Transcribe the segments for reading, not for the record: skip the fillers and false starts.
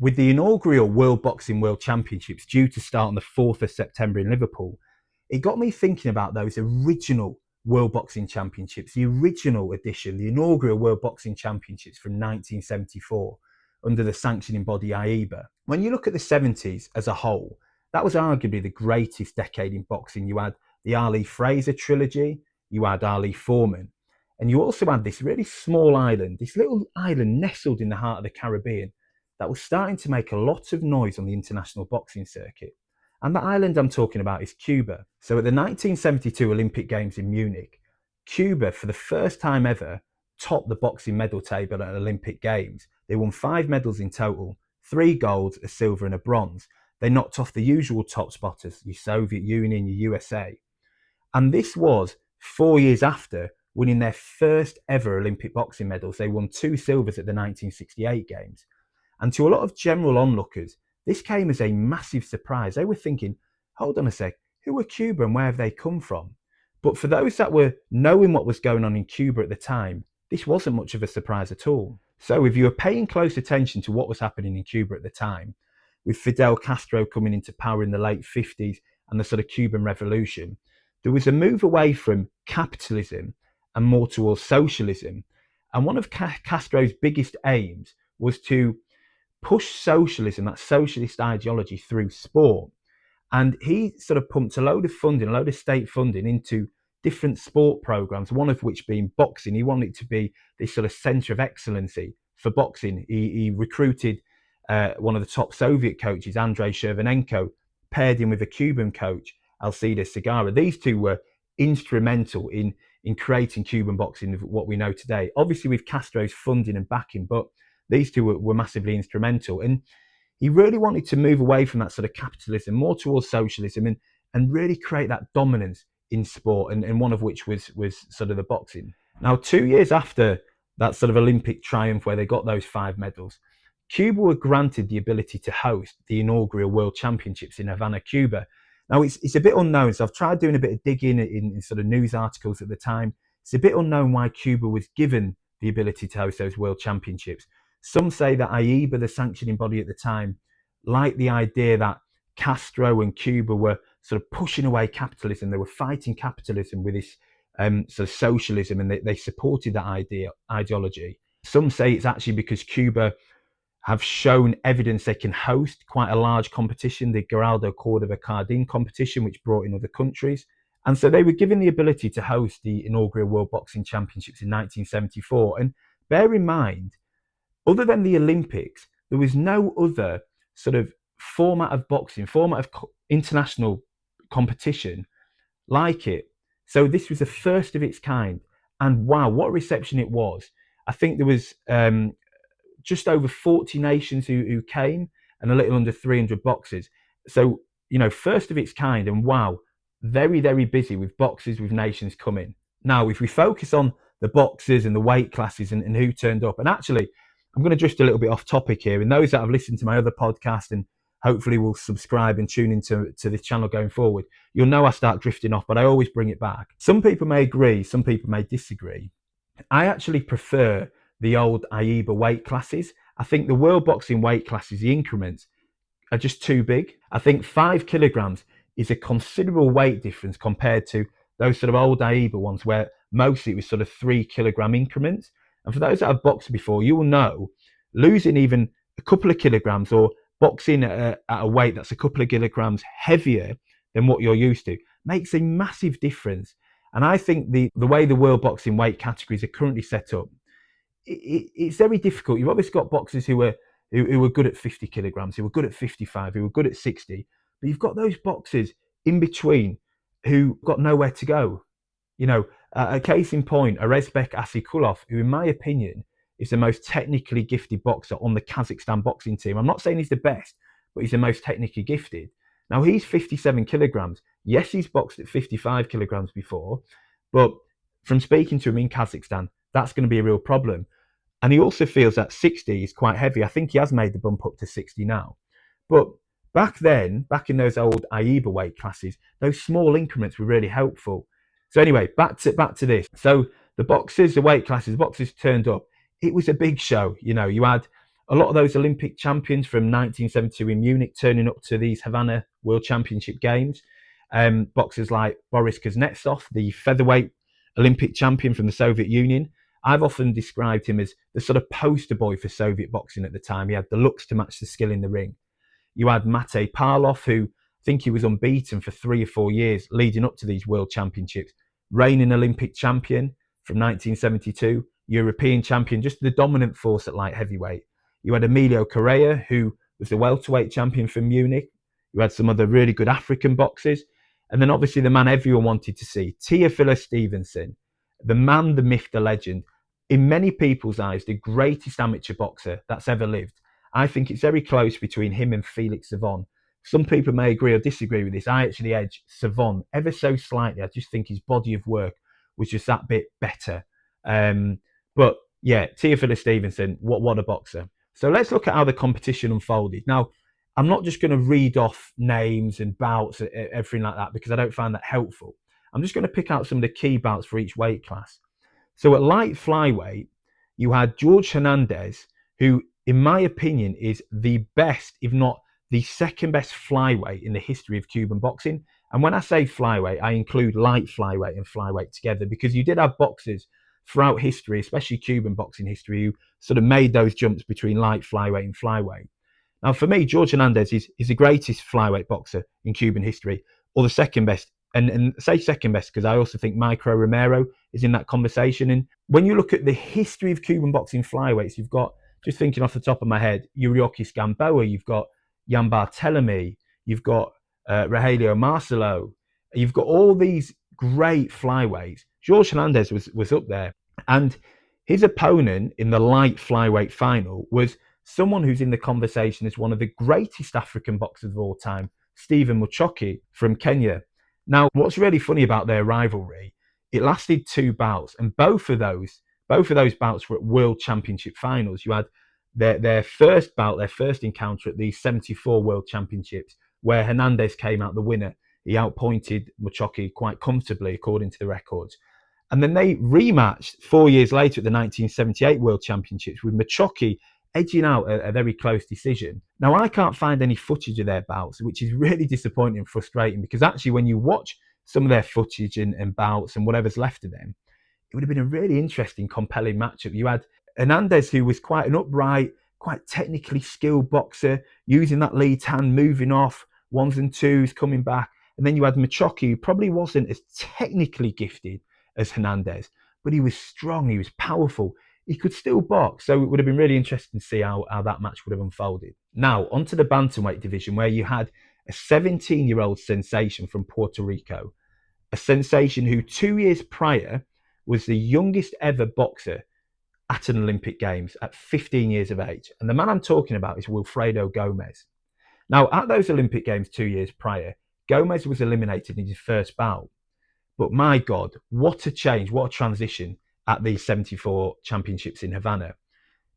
With the inaugural World Championships due to start on the 4th of September in Liverpool, it got me thinking about those original World Boxing Championships, the original edition, the inaugural World Boxing Championships from 1974 under the sanctioning body AIBA. When you look at the 70s as a whole, that was arguably the greatest decade in boxing. You had the Ali Fraser trilogy, you had Ali Foreman, and you also had this really small island, this little island nestled in the heart of the Caribbean that was starting to make a lot of noise on the international boxing circuit. And the island I'm talking about is Cuba. So at the 1972 Olympic Games in Munich, Cuba, for the first time ever, topped the boxing medal table at Olympic Games. They won 5 medals in total, 3 golds, a silver and a bronze. They knocked off the usual top spotters, your Soviet Union, your USA. And this was 4 years after winning their first ever Olympic boxing medals. They won 2 silvers at the 1968 Games. And to a lot of general onlookers, this came as a massive surprise. They were thinking, hold on a sec, who are Cuba and where have they come from? But for those that were knowing what was going on in Cuba at the time, this wasn't much of a surprise at all. So if you were paying close attention to what was happening in Cuba at the time, with Fidel Castro coming into power in the late 50s and the sort of Cuban Revolution, there was a move away from capitalism and more towards socialism. And one of Castro's biggest aims was to push socialism, that socialist ideology, through sport. And he sort of pumped a load of funding, a load of state funding into different sport programs, one of which being boxing. He wanted it to be this sort of center of excellency for boxing. He recruited one of the top Soviet coaches, Andrei Shevchenko, paired him with a Cuban coach, Alcides Segarra. These two were instrumental in creating Cuban boxing of what we know today. Obviously with Castro's funding and backing, but these two were massively instrumental. And he really wanted to move away from that sort of capitalism, more towards socialism, and really create that dominance in sport, and one of which was sort of the boxing. Now, 2 years after that sort of Olympic triumph where they got those 5 medals, Cuba were granted the ability to host the inaugural World Championships in Havana, Cuba. Now, it's a bit unknown, so I've tried doing a bit of digging in sort of news articles at the time. It's a bit unknown why Cuba was given the ability to host those World Championships. Some say that AIBA, the sanctioning body at the time, liked the idea that Castro and Cuba were sort of pushing away capitalism. They were fighting capitalism with this sort of socialism, and they supported that ideology. Some say it's actually because Cuba have shown evidence they can host quite a large competition, the Geraldo Cordova Cardin competition, which brought in other countries. And so they were given the ability to host the inaugural World Boxing Championships in 1974. And bear in mind, other than the Olympics, there was no other sort of format of boxing, format of international competition like it. So this was the first of its kind. And wow, what a reception it was. I think there was just over 40 nations who came and a little under 300 boxers. So, first of its kind, and wow, very, very busy with boxers, with nations coming. Now, if we focus on the boxers and the weight classes and who turned up, and actually, I'm going to drift a little bit off topic here. And those that have listened to my other podcast and hopefully will subscribe and tune into this channel going forward, you'll know I start drifting off, but I always bring it back. Some people may agree, some people may disagree. I actually prefer the old AIBA weight classes. I think the world boxing weight classes, the increments, are just too big. I think 5 kilograms is a considerable weight difference compared to those sort of old AIBA ones where mostly it was sort of 3 kilogram increments. And for those that have boxed before, you will know losing even a couple of kilograms or boxing at a weight that's a couple of kilograms heavier than what you're used to makes a massive difference. And I think the way the world boxing weight categories are currently set up, it's very difficult. You've obviously got boxers who were good at 50 kilograms, who were good at 55, who were good at 60, but you've got those boxers in between who got nowhere to go. A case in point, Aresbek Asikulov, who in my opinion is the most technically gifted boxer on the Kazakhstan boxing team. I'm not saying he's the best, but he's the most technically gifted. Now, he's 57 kilograms. Yes, he's boxed at 55 kilograms before, but from speaking to him in Kazakhstan, that's going to be a real problem. And he also feels that 60 is quite heavy. I think he has made the bump up to 60 now. But back then, back in those old AIBA weight classes, those small increments were really helpful. So anyway, back to this. So the boxers, the weight classes, boxers turned up. It was a big show. You had a lot of those Olympic champions from 1972 in Munich turning up to these Havana World Championship games. Boxers like Boris Kuznetsov, the featherweight Olympic champion from the Soviet Union. I've often described him as the sort of poster boy for Soviet boxing at the time. He had the looks to match the skill in the ring. You had Mate Parlov, who I think he was unbeaten for 3 or 4 years leading up to these World Championships. Reigning Olympic champion from 1972, European champion, just the dominant force at light heavyweight. You had Emilio Correa, who was the welterweight champion from Munich. You had some other really good African boxers. And then obviously the man everyone wanted to see, Teofilo Stevenson, the man, the myth, the legend. In many people's eyes, the greatest amateur boxer that's ever lived. I think it's very close between him and Felix Savon. Some people may agree or disagree with this. I actually edge Savon ever so slightly. I just think his body of work was just that bit better. But yeah, Teofilo Stevenson, what a boxer. So let's look at how the competition unfolded. Now, I'm not just going to read off names and bouts, everything like that, because I don't find that helpful. I'm just going to pick out some of the key bouts for each weight class. So at light flyweight, you had George Hernandez, who, in my opinion, is the best, if not the second best flyweight in the history of Cuban boxing. And when I say flyweight, I include light flyweight and flyweight together, because you did have boxers throughout history, especially Cuban boxing history, who sort of made those jumps between light flyweight and flyweight. Now, for me, George Hernandez is the greatest flyweight boxer in Cuban history, or the second best. And say second best because I also think Micro Romero is in that conversation. And when you look at the history of Cuban boxing flyweights, you've got, just thinking off the top of my head, Yuriokis Gamboa, you've got Jan Barthelemy, you've got Rogelio Marcelo, you've got all these great flyweights. George Hernandez was up there. And his opponent in the light flyweight final was someone who's in the conversation as one of the greatest African boxers of all time, Stephen Muchoki from Kenya. Now, what's really funny about their rivalry, it lasted 2 bouts, and both of those bouts were at World Championship finals. You had their first bout, their first encounter at the 74 World Championships, where Hernandez came out the winner. He outpointed Muchoki quite comfortably, according to the records. And then they rematched 4 years later at the 1978 World Championships, with Muchoki edging out a very close decision. Now, I can't find any footage of their bouts, which is really disappointing and frustrating, because actually when you watch some of their footage and bouts and whatever's left of them, it would have been a really interesting, compelling matchup. You had Hernandez, who was quite an upright, quite technically skilled boxer, using that lead hand, moving off, ones and twos, coming back. And then you had Muchoki, who probably wasn't as technically gifted as Hernandez, but he was strong, he was powerful. He could still box, so it would have been really interesting to see how that match would have unfolded. Now, onto the bantamweight division, where you had a 17-year-old sensation from Puerto Rico, a sensation who 2 years prior was the youngest ever boxer at an Olympic Games at 15 years of age. And the man I'm talking about is Wilfredo Gomez. Now, at those Olympic Games 2 years prior, Gomez was eliminated in his first bout. But my God, what a change, what a transition at the 74 championships in Havana.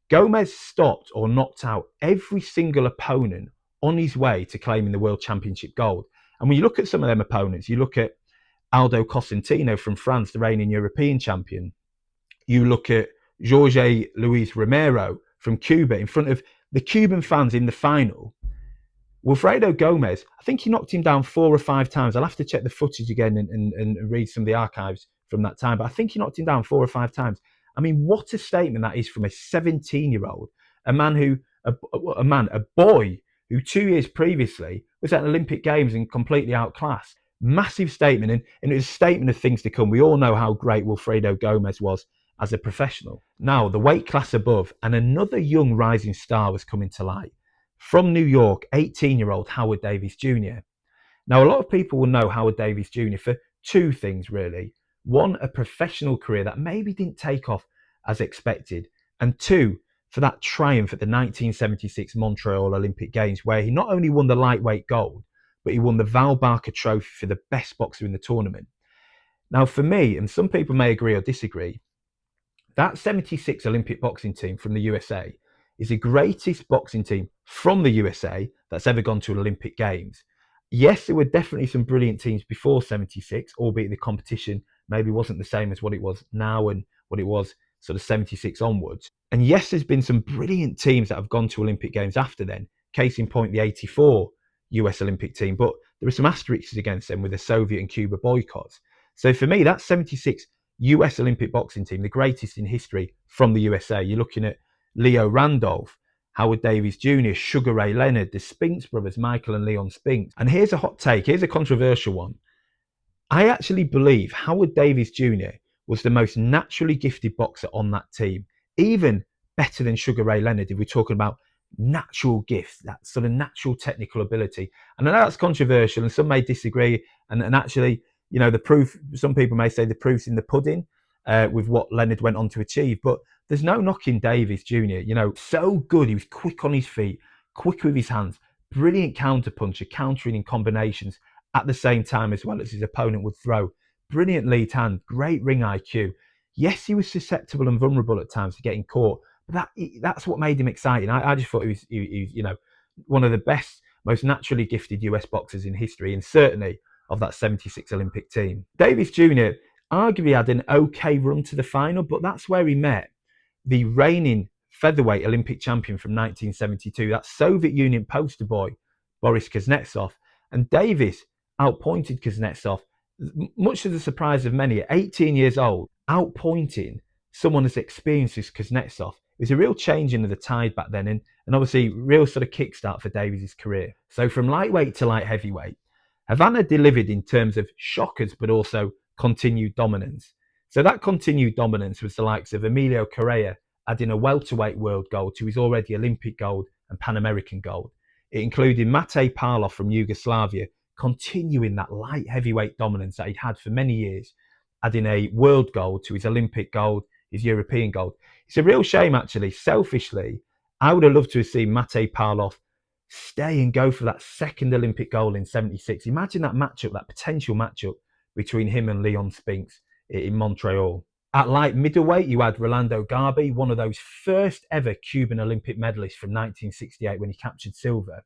Gomez stopped or knocked out every single opponent on his way to claiming the World Championship gold. And when you look at some of them opponents, you look at Aldo Cosentino from France, the reigning European champion. You look at Jorge Luis Romero from Cuba in front of the Cuban fans in the final. Wilfredo Gomez, I think he knocked him down 4 or 5 times. I'll have to check the footage again and read some of the archives from that time, but I think he knocked him down 4 or 5 times. I mean, what a statement that is from a 17-year-old, a boy who 2 years previously was at Olympic Games and completely outclassed. Massive statement, and it was a statement of things to come. We all know how great Wilfredo Gomez was as a professional. Now, the weight class above, and another young rising star was coming to light. From New York, 18-year-old Howard Davis Jr. Now, a lot of people will know Howard Davis Jr. for 2 things, really. 1, a professional career that maybe didn't take off as expected. And 2, for that triumph at the 1976 Montreal Olympic Games, where he not only won the lightweight gold, but he won the Val Barker Trophy for the best boxer in the tournament. Now, for me, and some people may agree or disagree, that 76 Olympic boxing team from the USA is the greatest boxing team from the USA that's ever gone to an Olympic Games. Yes, there were definitely some brilliant teams before 76, albeit the competition maybe wasn't the same as what it was now and what it was sort of 76 onwards. And yes, there's been some brilliant teams that have gone to Olympic Games after then. Case in point, the 84 US Olympic team. But there were some asterisks against them with the Soviet and Cuba boycotts. So for me, that 76 US Olympic boxing team, the greatest in history from the USA. You're looking at Leo Randolph, Howard Davis Jr., Sugar Ray Leonard, the Spinks brothers, Michael and Leon Spinks. And here's a hot take, here's a controversial one. I actually believe Howard Davis Jr. was the most naturally gifted boxer on that team, even better than Sugar Ray Leonard if we're talking about natural gifts, that sort of natural technical ability. And I know that's controversial and some may disagree. And actually, you know, the proof, some people may say the proof's in the pudding with what Leonard went on to achieve. But there's no knocking Davis Jr. You know, so good. He was quick on his feet, quick with his hands, brilliant counter puncher, countering in combinations at the same time as well as his opponent would throw. Brilliant lead hand, great ring IQ. Yes, he was susceptible and vulnerable at times to getting caught, but that's what made him exciting. I just thought he was, you know, one of the best, most naturally gifted US boxers in history, and certainly of that 76 Olympic team. Davis Jr. arguably had an okay run to the final, but that's where he met the reigning featherweight Olympic champion from 1972, that Soviet Union poster boy, Boris Kuznetsov. And Davis outpointed Kuznetsov, much to the surprise of many, at 18 years old, outpointing someone as experienced as Kuznetsov. It was a real changing of the tide back then, and obviously real sort of kickstart for Davis's career. So from lightweight to light heavyweight, Havana delivered in terms of shockers, but also continued dominance. So that continued dominance was the likes of Emilio Correa adding a welterweight world gold to his already Olympic gold and Pan American gold. It included Mate Parlov from Yugoslavia, continuing that light heavyweight dominance that he'd had for many years, adding a world gold to his Olympic gold, his European gold. It's a real shame, actually. Selfishly, I would have loved to have seen Mate Parlov stay and go for that second Olympic gold in 76. Imagine that matchup, that potential matchup between him and Leon Spinks in Montreal. At light middleweight, you had Rolando Garbi, one of those first ever Cuban Olympic medalists from 1968 when he captured silver,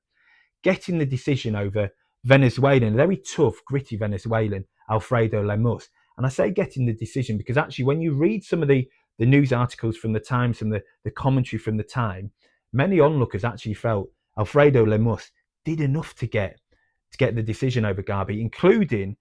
getting the decision over Venezuelan, very tough, gritty Venezuelan, Alfredo Lemus. And I say getting the decision because actually when you read some of the news articles from the Times and the commentary from the time, many onlookers actually felt Alfredo Lemus did enough to get the decision over Garbi, including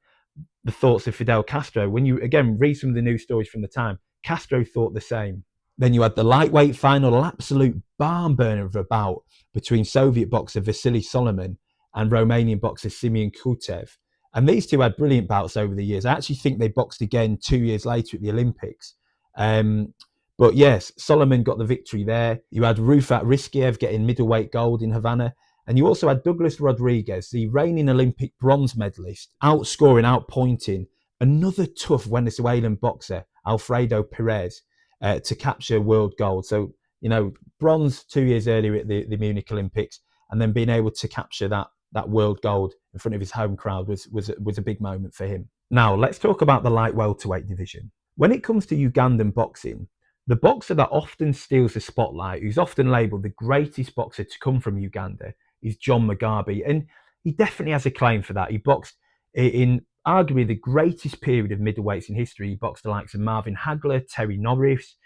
the thoughts of Fidel Castro. When you, again, read some of the news stories from the time, Castro thought the same. Then you had the lightweight final, absolute barn burner of a bout between Soviet boxer Vasily Soliman and Romanian boxer Simeon Kutev. And these two had brilliant bouts over the years. I actually think they boxed again 2 years later at the Olympics. But yes, Soliman got the victory there. You had Rufat Riskiev getting middleweight gold in Havana. And you also had Douglas Rodriguez, the reigning Olympic bronze medalist, outscoring, outpointing another tough Venezuelan boxer, Alfredo Perez, to capture world gold. So, you know, bronze 2 years earlier at the Munich Olympics, and then being able to capture that world gold in front of his home crowd was a big moment for him. Now, let's talk about the light welterweight division. When it comes to Ugandan boxing, the boxer that often steals the spotlight, who's often labelled the greatest boxer to come from Uganda, is John Mugabe. And he definitely has a claim for that. He boxed in arguably the greatest period of middleweights in history. He boxed the likes of Marvin Hagler, Terry Norris.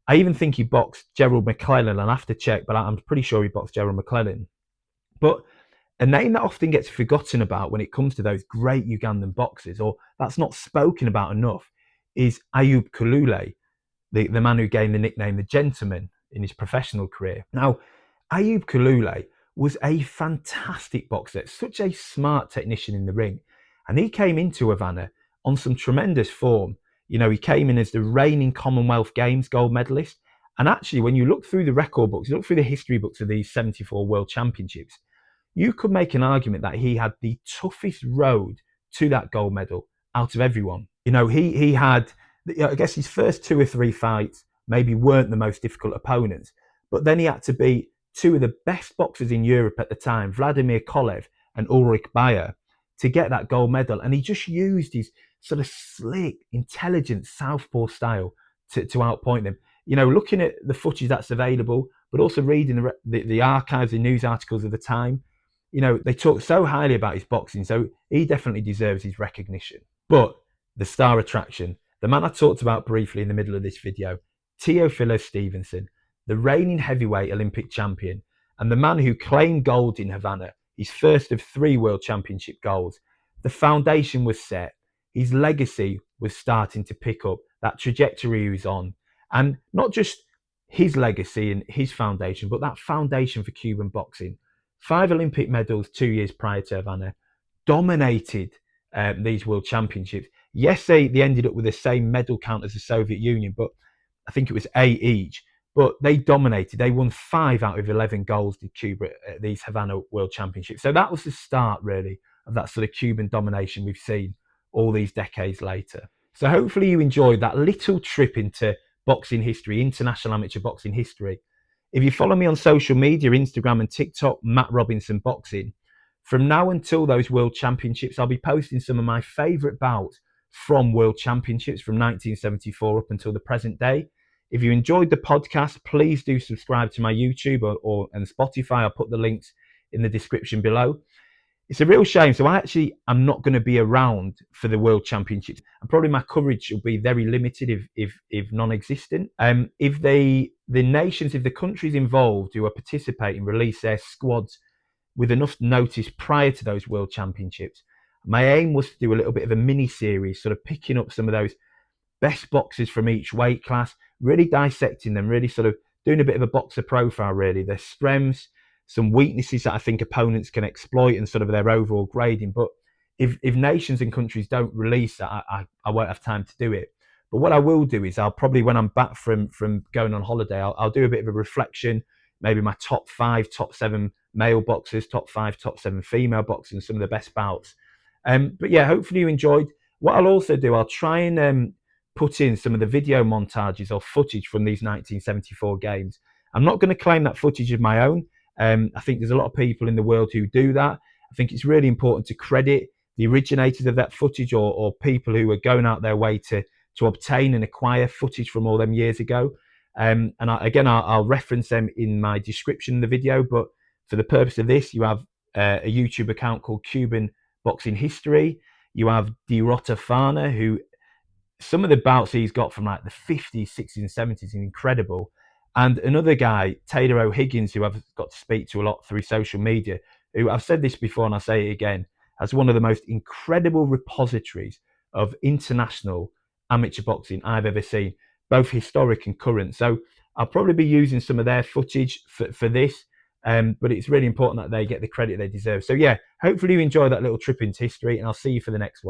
I even think he boxed Gerald McClellan. I'll have to check, but I'm pretty sure he boxed Gerald McClellan. But a name that often gets forgotten about when it comes to those great Ugandan boxers, or that's not spoken about enough, is Ayub Kulule, the man who gained the nickname the Gentleman in his professional career. Now, Ayub Kulule was a fantastic boxer, such a smart technician in the ring. And he came into Havana on some tremendous form. You know, he came in as the reigning Commonwealth Games gold medalist. And actually, when you look through the record books, you look through the history books of these 74 World Championships, you could make an argument that he had the toughest road to that gold medal out of everyone. You know, he had, I guess his first 2 or 3 fights maybe weren't the most difficult opponents, but then he had to beat 2 of the best boxers in Europe at the time, Vladimir Kolev and Ulrich Bayer, to get that gold medal. And he just used his sort of slick, intelligent southpaw style to outpoint them. You know, looking at the footage that's available, but also reading the archives, the news articles of the time, you know, they talk so highly about his boxing, so he definitely deserves his recognition. But the star attraction, the man I talked about briefly in the middle of this video, Teofilo Stevenson, the reigning heavyweight Olympic champion, and the man who claimed gold in Havana, his first of 3 World Championship golds. The foundation was set. His legacy was starting to pick up, that trajectory he was on. And not just his legacy and his foundation, but that foundation for Cuban boxing. 5 Olympic medals 2 years prior to Havana, dominated these World Championships. Yes, they ended up with the same medal count as the Soviet Union, but I think it was 8 each. But they dominated. They won 5 out of 11 golds, did Cuba, at these Havana World Championships. So that was the start, really, of that sort of Cuban domination we've seen all these decades later. So hopefully you enjoyed that little trip into boxing history, international amateur boxing history. If you follow me on social media, Instagram and TikTok, Matt Robinson Boxing, from now until those World Championships, I'll be posting some of my favourite bouts from World Championships from 1974 up until the present day. If you enjoyed the podcast, please do subscribe to my YouTube and Spotify. I'll put the links in the description below. It's a real shame. So I'm not going to be around for the World Championships, and probably my coverage will be very limited, if non-existent. If the nations, if the countries involved who are participating release their squads with enough notice prior to those World Championships, my aim was to do a little bit of a mini series, sort of picking up some of those best boxers from each weight class, really dissecting them, really sort of doing a bit of a boxer profile, really, their strengths, some weaknesses that I think opponents can exploit, and sort of their overall grading. But if nations and countries don't release that, I won't have time to do it. But what I will do is I'll probably, when I'm back from going on holiday, I'll do a bit of a reflection, maybe my top 5, top 7 male boxers, top 5, top 7 female boxers, and some of the best bouts. But yeah, hopefully you enjoyed. What I'll also do, I'll try and put in some of the video montages or footage from these 1974 games. I'm not going to claim that footage of my own. I think there's a lot of people in the world who do that. I think it's really important to credit the originators of that footage, or people who are going out their way to obtain and acquire footage from all them years ago. And I'll reference them in my description of the video. But for the purpose of this, you have a YouTube account called Cuban Boxing History. You have Dirota Fana, who some of the bouts he's got from like the 50s, 60s, and 70s is incredible. And another guy, Taylor O'Higgins, who I've got to speak to a lot through social media, who, I've said this before and I'll say it again, has one of the most incredible repositories of international amateur boxing I've ever seen, both historic and current. So I'll probably be using some of their footage for this, but it's really important that they get the credit they deserve. So yeah, hopefully you enjoy that little trip into history, and I'll see you for the next one.